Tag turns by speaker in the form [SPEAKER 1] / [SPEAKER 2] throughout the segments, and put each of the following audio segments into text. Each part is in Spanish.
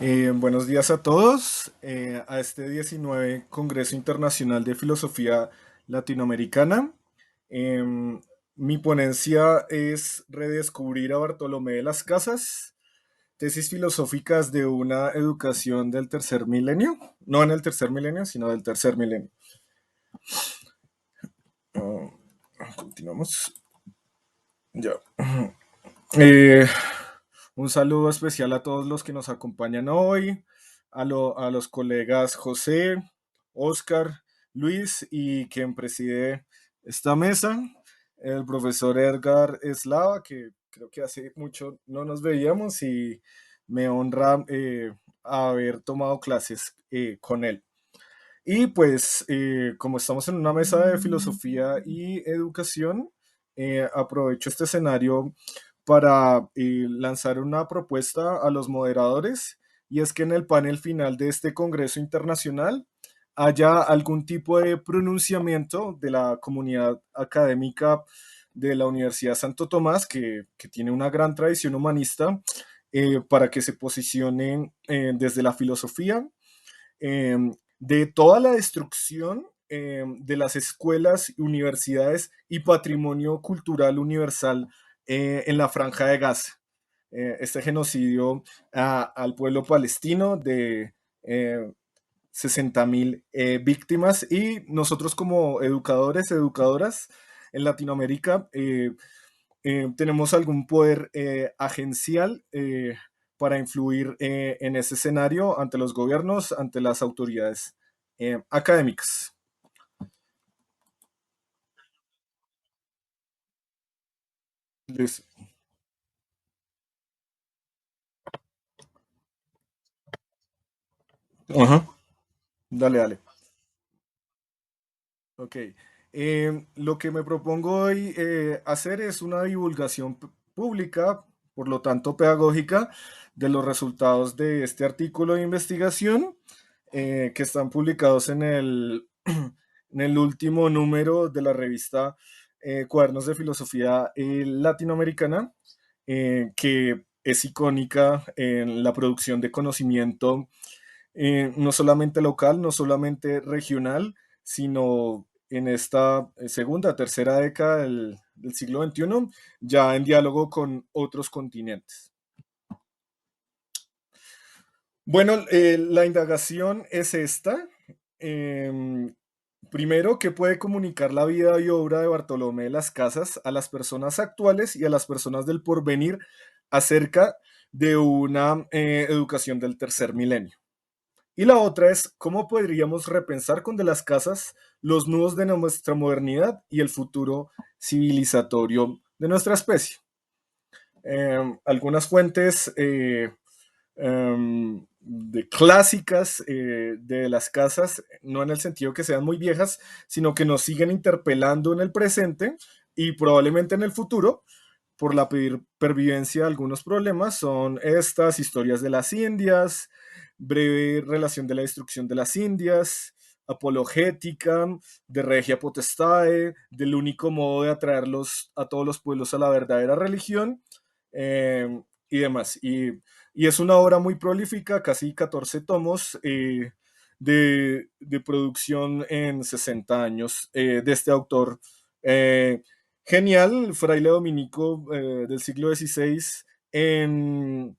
[SPEAKER 1] Buenos días a todos a este 19 Congreso Internacional de Filosofía Latinoamericana. Em, Mi ponencia es Redescubrir a Bartolomé de las Casas, tesis filosóficas de una educación del tercer milenio, no en el tercer milenio, sino del tercer milenio. Continuamos. Ya. Eh, un saludo especial a todos los que nos acompañan hoy, a los colegas José, Oscar, Luis y quien preside esta mesa, el profesor Edgar Eslava, que creo que hace mucho no nos veíamos y me honra haber tomado clases con él. Y pues como estamos en una mesa de filosofía y educación, aprovecho este escenario para lanzar una propuesta a los moderadores, y es que en el panel final de este Congreso Internacional haya algún tipo de pronunciamiento de la comunidad académica de la Universidad Santo Tomás, que tiene una gran tradición humanista, para que se posicionen desde la filosofía eh, de toda la destrucción de las escuelas, universidades y patrimonio cultural universal en la Franja de Gaza. Este genocidio al pueblo palestino de 60.000 víctimas, y nosotros como educadores, educadoras en Latinoamérica, tenemos algún poder agencial para influir en ese escenario ante los gobiernos, ante las autoridades académicas. Les- Ajá, dale, dale. Ok. Lo que me propongo hoy hacer es una divulgación pública, por lo tanto pedagógica, de los resultados de este artículo de investigación que están publicados en el último número de la revista Cuadernos de Filosofía Latinoamericana, que es icónica en la producción de conocimiento, no solamente local, no solamente regional, sino en esta segunda, tercera década del siglo XXI, ya en diálogo con otros continentes. Bueno, la indagación es esta. Em, Primero, ¿qué puede comunicar la vida y obra de Bartolomé de las Casas a las personas actuales y a las personas del porvenir acerca de una educación del tercer milenio? Y la otra es, ¿cómo podríamos repensar con De las Casas los nudos de nuestra modernidad y el futuro civilizatorio de nuestra especie? Algunas fuentes de clásicas de las casas, no en el sentido que sean muy viejas, sino que nos siguen interpelando en el presente y probablemente en el futuro por la pervivencia de algunos problemas, son estas: historias de las Indias, breve relación de la destrucción de las Indias, apologética, de regia potestade, del único modo de atraerlos a todos los pueblos a la verdadera religión, y demás. Y es una obra muy prolífica, casi 14 tomos de producción en 60 años de este autor. Genial, fraile dominico del siglo XVI en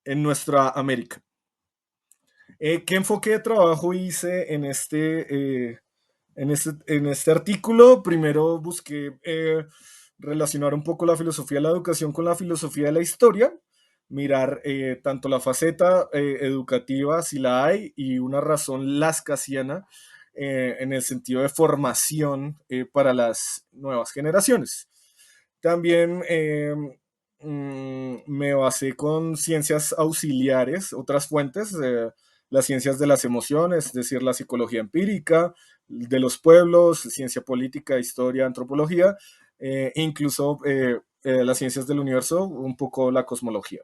[SPEAKER 1] nuestra América. ¿Qué enfoque de trabajo hice en este artículo? Primero busqué relacionar un poco la filosofía de la educación con la filosofía de la historia, mirar tanto la faceta educativa, si la hay, y una razón lascasiana en el sentido de formación para las nuevas generaciones. También me basé con ciencias auxiliares, otras fuentes, las ciencias de las emociones, es decir, la psicología empírica, de los pueblos, ciencia política, historia, antropología, incluso las ciencias del universo, un poco la cosmología.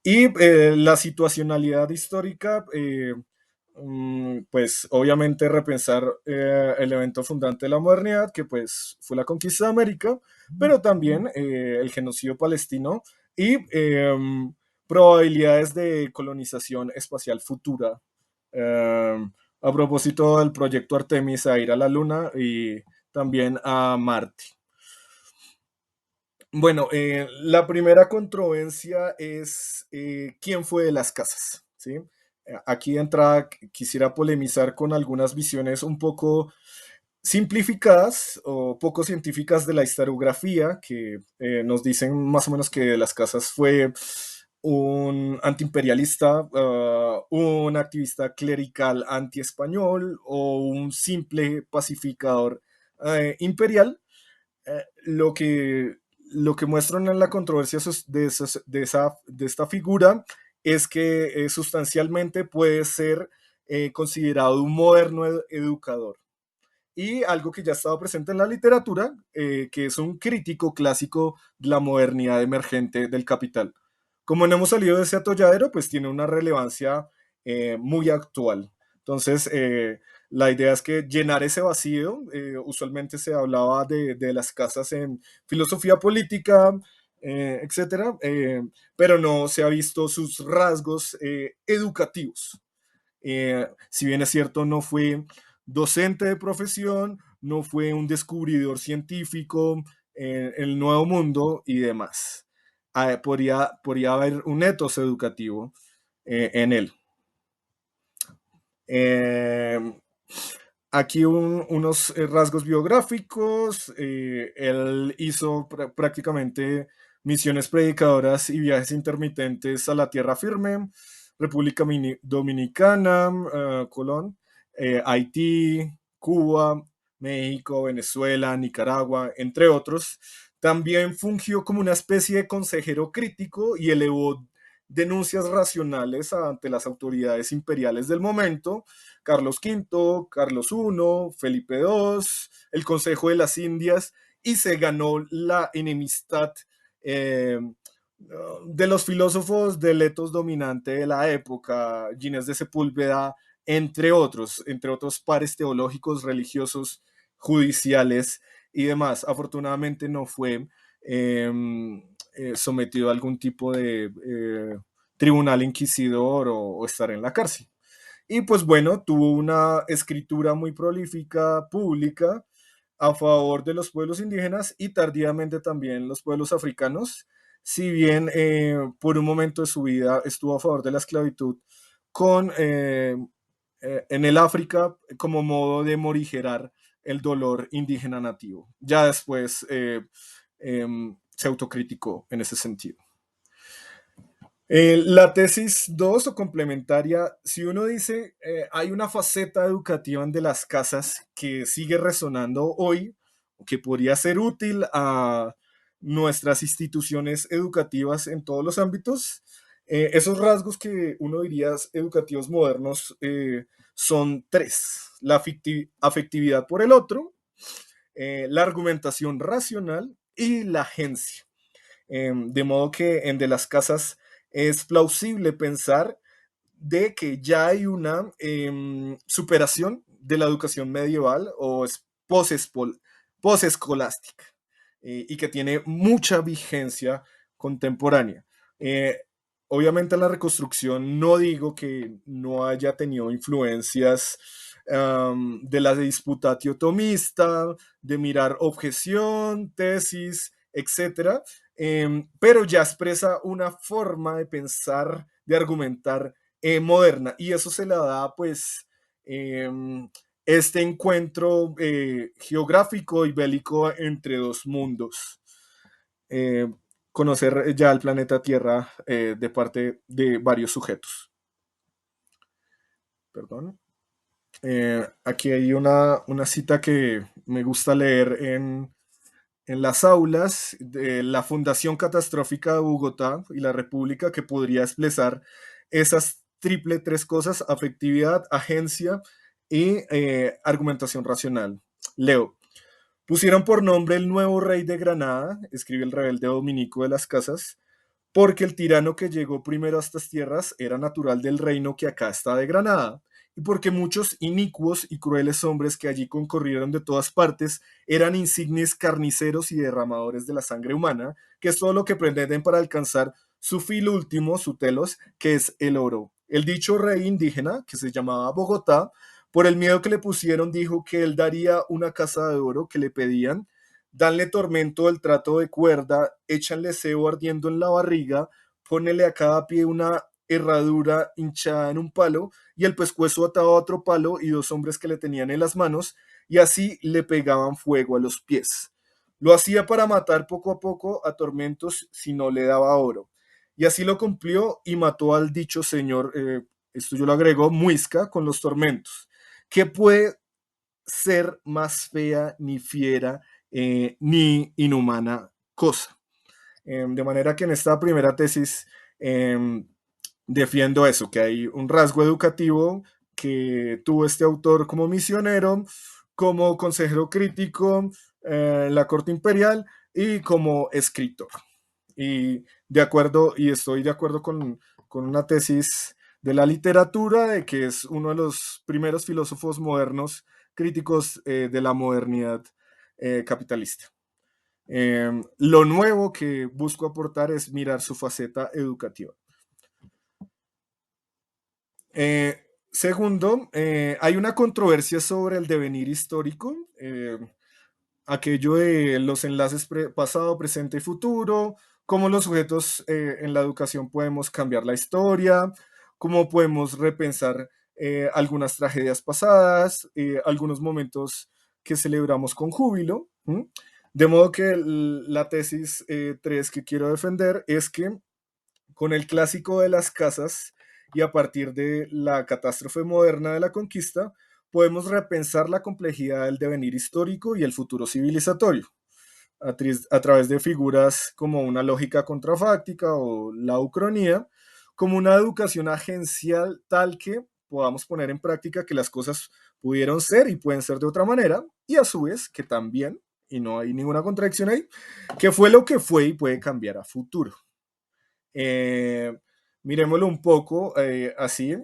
[SPEAKER 1] Y la situacionalidad histórica, pues obviamente repensar el evento fundante de la modernidad, que pues fue la conquista de América, pero también el genocidio palestino y probabilidades de colonización espacial futura. Eh, a propósito del proyecto Artemis a ir a la Luna y también a Marte. Bueno, la primera controversia es quién fue de las casas, ¿sí? Aquí de entrada quisiera polemizar con algunas visiones un poco simplificadas o poco científicas de la historiografía, que nos dicen más o menos que las casas fue un antiimperialista, un activista clerical anti-español o un simple pacificador imperial. Lo lo que muestran en la controversia de esta figura es que sustancialmente puede ser considerado un moderno educador y algo que ya estaba presente en la literatura, que es un crítico clásico de la modernidad emergente del capital. Como no hemos salido de ese atolladero, pues tiene una relevancia muy actual. Entonces, la idea es que llenar ese vacío, usualmente se hablaba de las casas en filosofía política, etcétera, pero no se ha visto sus rasgos educativos. Si bien es cierto, no fue docente de profesión, no fue un descubridor científico en el nuevo mundo y demás. Podría haber un etos educativo en él. Eh, Aquí unos rasgos biográficos. Él hizo prácticamente misiones predicadoras y viajes intermitentes a la tierra firme, República Dominicana, Colón, Haití, Cuba, México, Venezuela, Nicaragua, entre otros. También fungió como una especie de consejero crítico y elevó denuncias racionales ante las autoridades imperiales del momento, Carlos V, Carlos I, Felipe II, el Consejo de las Indias, y se ganó la enemistad eh, de los filósofos del etos dominante de la época, Ginés de Sepúlveda, entre otros pares teológicos, religiosos, judiciales y demás. Afortunadamente no fue sometido a algún tipo de tribunal inquisidor o estar en la cárcel. Y pues bueno, tuvo una escritura muy prolífica, pública, a favor de los pueblos indígenas y tardíamente también los pueblos africanos, si bien por un momento de su vida estuvo a favor de la esclavitud en el África como modo de morigerar el dolor indígena nativo. Ya después se autocriticó en ese sentido. La tesis 2 o complementaria, si uno dice hay una faceta educativa de las casas que sigue resonando hoy, que podría ser útil a nuestras instituciones educativas en todos los ámbitos, esos rasgos que uno diría educativos modernos son tres: la afectividad por el otro, la argumentación racional y la agencia. De modo que en De las Casas es plausible pensar de que ya hay una superación de la educación medieval o posescolástica y que tiene mucha vigencia contemporánea. Eh, Obviamente en la reconstrucción no digo que no haya tenido influencias de la disputatio tomista, de mirar objeción, tesis, etcétera, pero ya expresa una forma de pensar, de argumentar moderna, y eso se la da pues este encuentro geográfico y bélico entre dos mundos. Eh, Conocer ya el planeta Tierra de parte de varios sujetos. Perdón. Aquí hay una cita que me gusta leer en las aulas de la Fundación Catastrófica de Bogotá y la República, que podría expresar esas triple tres cosas: afectividad, agencia y argumentación racional. Leo: pusieron por nombre el nuevo rey de Granada, escribe el rebelde Dominico de las Casas, porque el tirano que llegó primero a estas tierras era natural del reino que acá está de Granada, y porque muchos inicuos y crueles hombres que allí concurrieron de todas partes eran insignes carniceros y derramadores de la sangre humana, que es todo lo que pretenden para alcanzar su filo último, su telos, que es el oro. El dicho rey indígena, que se llamaba Bogotá, por el miedo que le pusieron, dijo que él daría una casa de oro que le pedían, danle tormento del trato de cuerda, échanle cebo ardiendo en la barriga, ponele a cada pie una herradura hinchada en un palo y el pescuezo atado a otro palo y dos hombres que le tenían en las manos y así le pegaban fuego a los pies. Lo hacía para matar poco a poco a tormentos si no le daba oro. Y así lo cumplió y mató al dicho señor, esto yo lo agrego, Muisca, con los tormentos. ¿Qué puede ser más fea, ni fiera, ni inhumana cosa? De manera que en esta primera tesis defiendo eso, que hay un rasgo educativo que tuvo este autor como misionero, como consejero crítico en la corte imperial y como escritor. Y de acuerdo, y estoy de acuerdo con una tesis de la literatura de que es uno de los primeros filósofos modernos críticos de la modernidad capitalista. Lo nuevo que busco aportar es mirar su faceta educativa. Segundo, hay una controversia sobre el devenir histórico, aquello de los enlaces pasado, presente y futuro, cómo los sujetos en la educación podemos cambiar la historia, cómo podemos repensar algunas tragedias pasadas, algunos momentos que celebramos con júbilo. ¿Mm? De modo que la tesis 3 que quiero defender es que con el clásico de las casas y a partir de la catástrofe moderna de la conquista, podemos repensar la complejidad del devenir histórico y el futuro civilizatorio a través de figuras como una lógica contrafáctica o la ucronía, como una educación agencial tal que podamos poner en práctica que las cosas pudieron ser y pueden ser de otra manera, y a su vez que también, y no hay ninguna contradicción ahí, que fue lo que fue y puede cambiar a futuro. Eh, Miremoslo un poco así.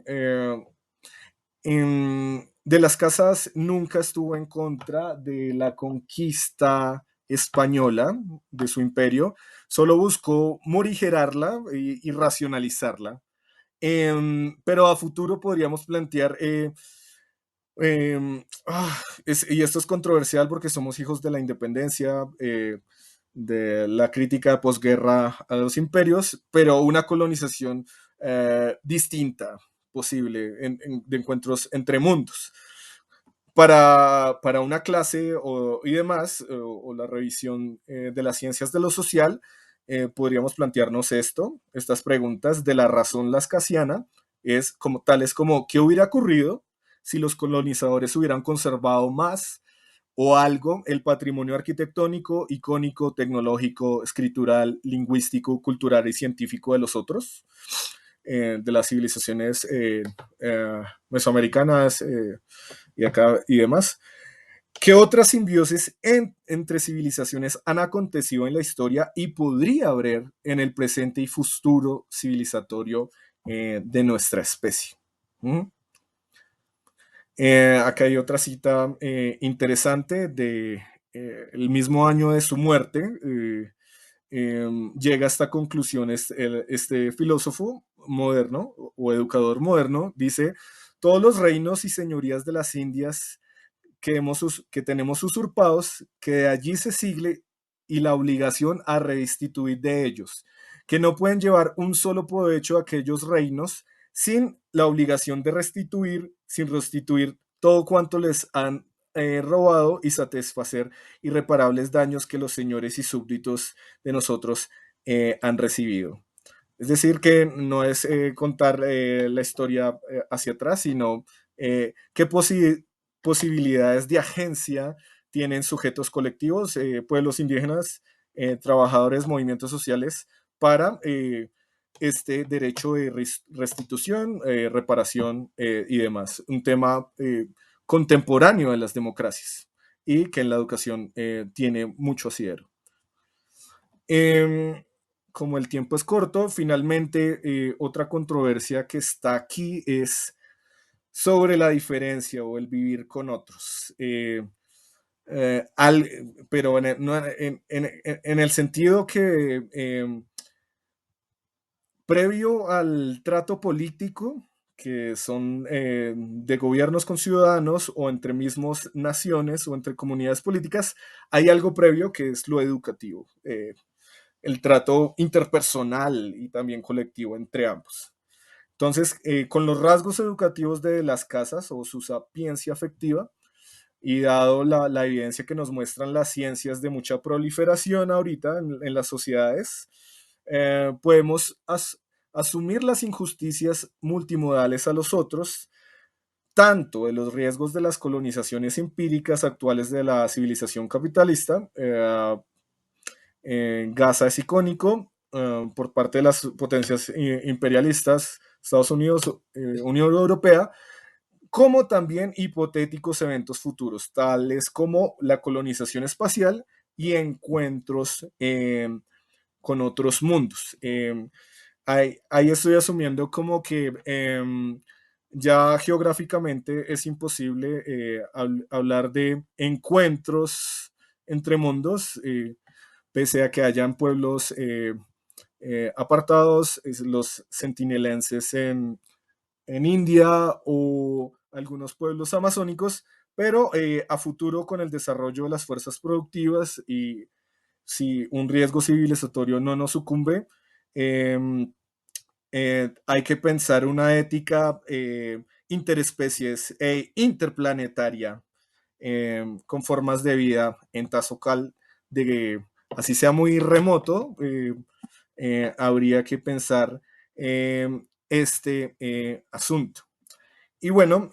[SPEAKER 1] De las Casas nunca estuvo en contra de la conquista española de su imperio, solo buscó morigerarla y racionalizarla. Pero a futuro podríamos plantear, y esto es controversial porque somos hijos de la independencia, de la crítica de posguerra a los imperios, pero una colonización distinta posible de encuentros entre mundos. Para una clase y demás, o la revisión de las ciencias de lo social, podríamos plantearnos estas preguntas de la razón lascasiana, es como tales como ¿qué hubiera ocurrido si los colonizadores hubieran conservado más o algo el patrimonio arquitectónico, icónico, tecnológico, escritural, lingüístico, cultural y científico de los otros, de las civilizaciones mesoamericanas y acá y demás? ¿Qué otras simbiosis entre civilizaciones han acontecido en la historia y podría haber en el presente y futuro civilizatorio de nuestra especie? ¿Mm? Acá hay otra cita interesante de el mismo año de su muerte. Llega a esta conclusión este filósofo moderno o educador moderno, dice, todos los reinos y señorías de las Indias que tenemos usurpados, que de allí se sigle y la obligación a restituir de ellos, que no pueden llevar un solo provecho a aquellos reinos sin la obligación de restituir, sin restituir todo cuanto les han robado y satisfacer irreparables daños que los señores y súbditos de nosotros han recibido. Es decir, que no es contar la historia hacia atrás, sino qué posibilidades de agencia tienen sujetos colectivos, pueblos indígenas, trabajadores, movimientos sociales, para este derecho de restitución, reparación y demás. Un tema contemporáneo de las democracias y que en la educación tiene mucho asidero. Em, Como el tiempo es corto, finalmente otra controversia que está aquí es sobre la diferencia o el vivir con otros. Pero en el sentido que Previo al trato político, que son de gobiernos con ciudadanos o entre mismos naciones o entre comunidades políticas, hay algo previo que es lo educativo, el trato interpersonal y también colectivo entre ambos. Entonces, con los rasgos educativos de las casas o su sapiencia afectiva, y dado la evidencia que nos muestran las ciencias de mucha proliferación ahorita en las sociedades, podemos asumir las injusticias multimodales a los otros, tanto de los riesgos de las colonizaciones empíricas actuales de la civilización capitalista. Gaza es icónico por parte de las potencias imperialistas, Estados Unidos, Unión Europea, como también hipotéticos eventos futuros, tales como la colonización espacial y encuentros con otros mundos. Ahí estoy asumiendo como que ya geográficamente es imposible hablar de encuentros entre mundos, pese a que hayan pueblos apartados, los sentinelenses en India o algunos pueblos amazónicos, pero a futuro con el desarrollo de las fuerzas productivas y si un riesgo civilizatorio no nos sucumbe, eh, hay que pensar una ética interespecies e interplanetaria con formas de vida en Tazocal, de así sea muy remoto, habría que pensar este asunto. Y bueno,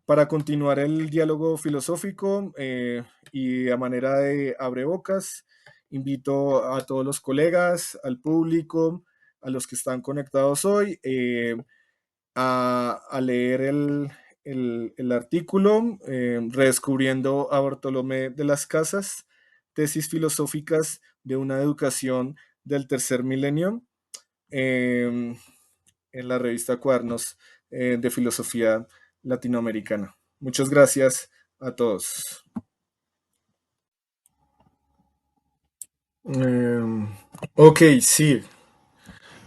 [SPEAKER 1] para continuar el diálogo filosófico y a manera de abrebocas, invito a todos los colegas, al público, a los que están conectados hoy, a leer el artículo Redescubriendo a Bartolomé de las Casas, tesis filosóficas de una educación del tercer milenio, eh, en la revista Cuadernos de Filosofía Latinoamericana. Muchas gracias a todos. Eh, ok, sí.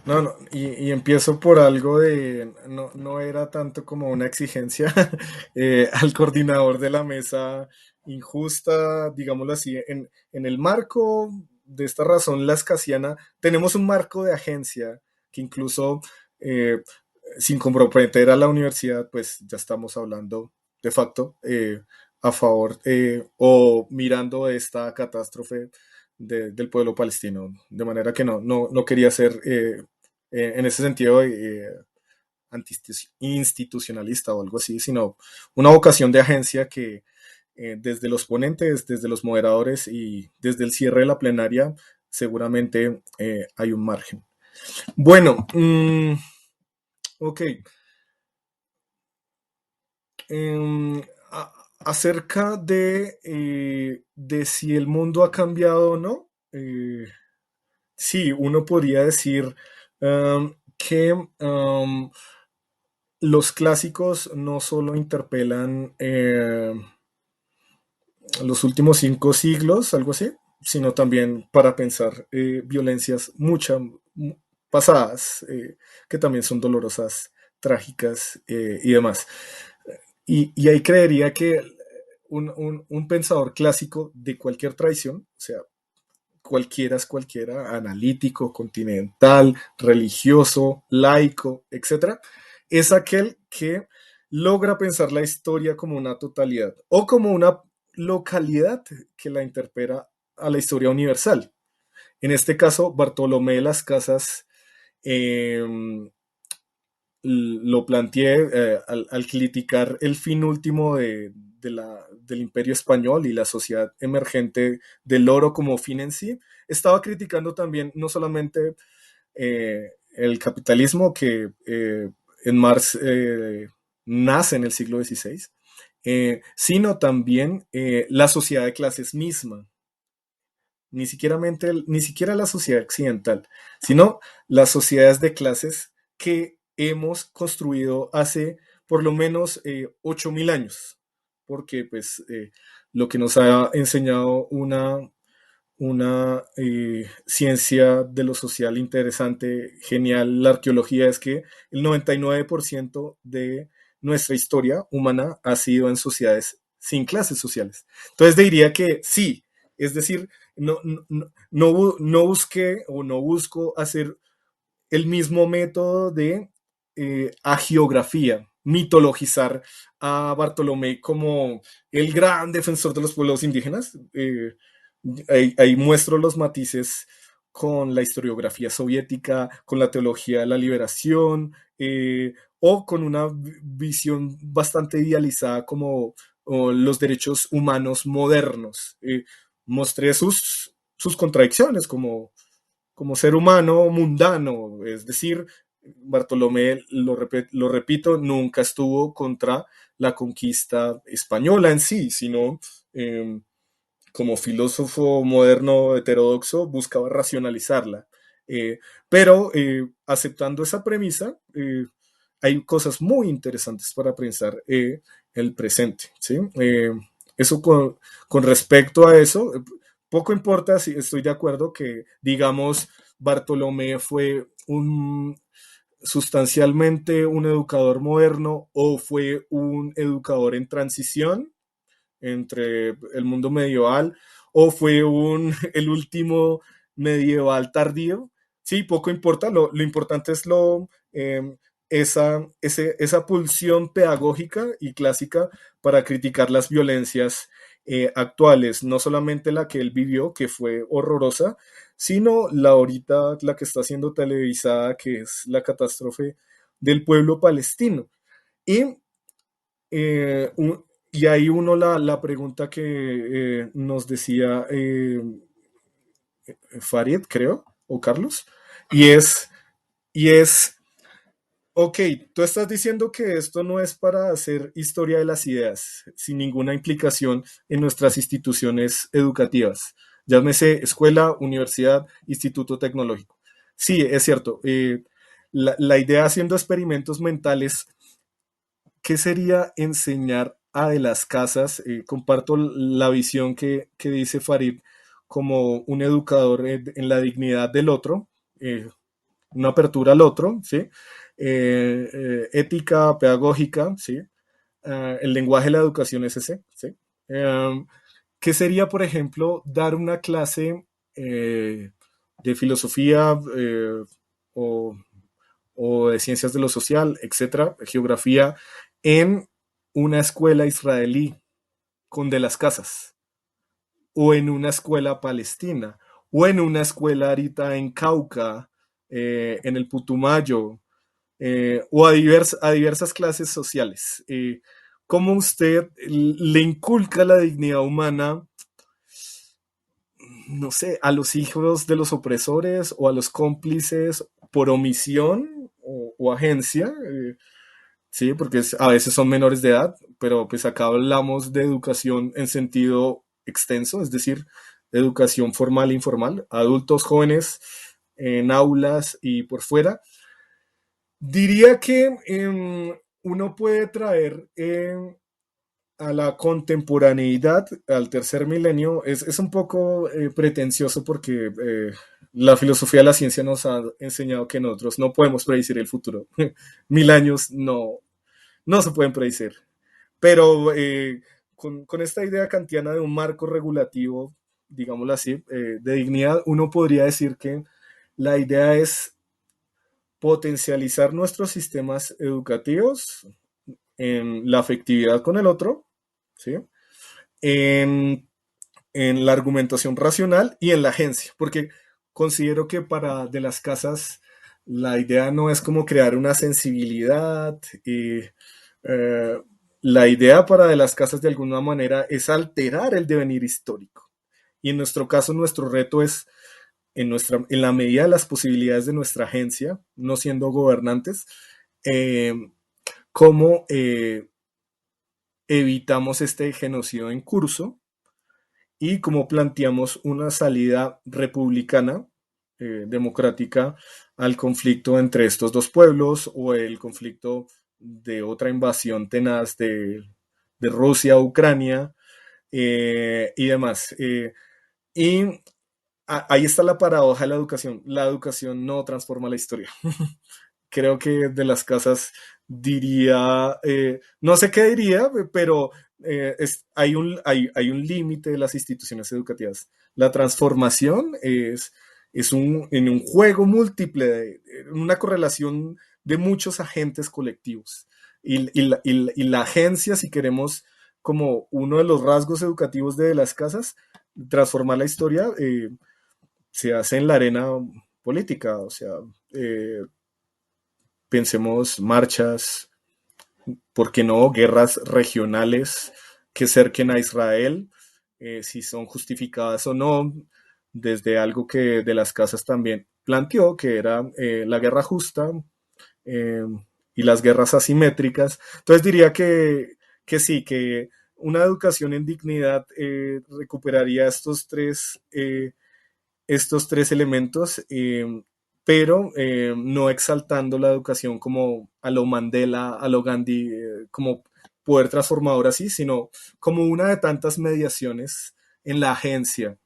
[SPEAKER 1] No, no, y empiezo por algo de, no, no era tanto como una exigencia al coordinador de la mesa injusta, digámoslo así, en el marco de esta razón lascasiana, tenemos un marco de agencia que incluso eh, sin comprometer a la universidad, pues ya estamos hablando de facto a favor o mirando esta catástrofe del pueblo palestino. De manera que no quería ser en ese sentido institucionalista o algo así, sino una vocación de agencia que desde los ponentes, desde los moderadores y desde el cierre de la plenaria, seguramente hay un margen. Bueno, ok. Em, acerca de si el mundo ha cambiado o no, sí, uno podría decir que los clásicos no solo interpelan los últimos 5 siglos, algo así, sino también para pensar violencias muchas pasadas, que también son dolorosas, trágicas y demás. Y ahí creería que un pensador clásico de cualquier tradición, o sea, cualquiera es cualquiera, analítico, continental, religioso, laico, etcétera, es aquel que logra pensar la historia como una totalidad o como una localidad que la interpela a la historia universal. En este caso, Bartolomé de las Casas eh, lo planteé al criticar el fin último del imperio español y la sociedad emergente del oro como fin en sí. Estaba criticando también no solamente el capitalismo que en Marx nace en el siglo XVI, sino también la sociedad de clases misma, ni siquiera la sociedad occidental, sino las sociedades de clases que hemos construido hace por lo menos 8.000 años, porque pues lo que nos ha enseñado una ciencia de lo social interesante, genial, la arqueología, es que el 99% de nuestra historia humana ha sido en sociedades sin clases sociales. Entonces diría que sí, es decir, no busqué o no busco hacer el mismo método de agiografía, mitologizar a Bartolomé como el gran defensor de los pueblos indígenas. Ahí muestro los matices con la historiografía soviética, con la teología de la liberación, o con una visión bastante idealizada como los derechos humanos modernos. Mostré sus contradicciones como ser humano mundano, es decir, Bartolomé, lo repito, nunca estuvo contra la conquista española en sí, sino eh, como filósofo moderno heterodoxo buscaba racionalizarla. Pero aceptando esa premisa, hay cosas muy interesantes para pensar el presente. ¿Sí? Eso con respecto a eso, poco importa si estoy de acuerdo que, digamos, Bartolomé fue sustancialmente un educador moderno o fue un educador en transición entre el mundo medieval o fue el último medieval tardío. Sí, poco importa, lo importante es esa pulsión pedagógica y clásica para criticar las violencias actuales, no solamente la que él vivió, que fue horrorosa, sino la que está siendo televisada, que es la catástrofe del pueblo palestino. Y y ahí uno la pregunta que nos decía Farid, creo, o Carlos, y es, ok, tú estás diciendo que esto no es para hacer historia de las ideas, sin ninguna implicación en nuestras instituciones educativas, llámese escuela, universidad, instituto tecnológico. Sí, es cierto. La idea haciendo experimentos mentales, ¿qué sería enseñar a de las casas? Comparto la visión que dice Farid como un educador en la dignidad del otro, una apertura al otro, ¿sí? Ética pedagógica, ¿sí? El lenguaje de la educación es ese, ¿sí? ¿Qué sería, por ejemplo, dar una clase de filosofía o o de ciencias de lo social, etcétera, geografía, en una escuela israelí con de las casas, o en una escuela palestina, o en una escuela ahorita en Cauca, en el Putumayo, o a diversas clases sociales? ¿Cómo usted le inculca la dignidad humana, no sé, a los hijos de los opresores o a los cómplices por omisión o agencia? Sí, porque a veces son menores de edad, pero pues acá hablamos de educación en sentido extenso, es decir, educación formal e informal, adultos jóvenes en aulas y por fuera. Diría que uno puede traer a la contemporaneidad, al tercer milenio, es un poco pretencioso porque la filosofía de la ciencia nos ha enseñado que nosotros no podemos predecir el futuro. 1000 años no se pueden predecir. Pero con esta idea kantiana de un marco regulativo, digámoslo así, de dignidad, uno podría decir que la idea es potencializar nuestros sistemas educativos en la afectividad con el otro, ¿sí? en, en la argumentación racional y en la agencia, porque considero que para de las casas la idea no es como crear una sensibilidad y la idea para de las casas de alguna manera es alterar el devenir histórico. Y en nuestro caso, nuestro reto es, en la medida de las posibilidades de nuestra agencia, no siendo gobernantes, eh, cómo evitamos este genocidio en curso y cómo planteamos una salida republicana, democrática, al conflicto entre estos dos pueblos o el conflicto de otra invasión tenaz de Rusia a Ucrania y demás. Y ahí está la paradoja de la educación. La educación no transforma la historia. Creo que de las casas diría, no sé qué diría, pero hay un límite de las instituciones educativas. La transformación es en un juego múltiple, una correlación de muchos agentes colectivos. Y la agencia, si queremos, como uno de los rasgos educativos de las casas, transformar la historia, se hace en la arena política, o sea, eh, pensemos marchas, ¿por qué no? Guerras regionales que cerquen a Israel, si son justificadas o no, desde algo que de las casas también planteó, que era la guerra justa eh, y las guerras asimétricas. Entonces diría que sí, que una educación en dignidad recuperaría estos tres elementos, pero no exaltando la educación como a lo Mandela, a lo Gandhi, como poder transformador así, sino como una de tantas mediaciones en la agencia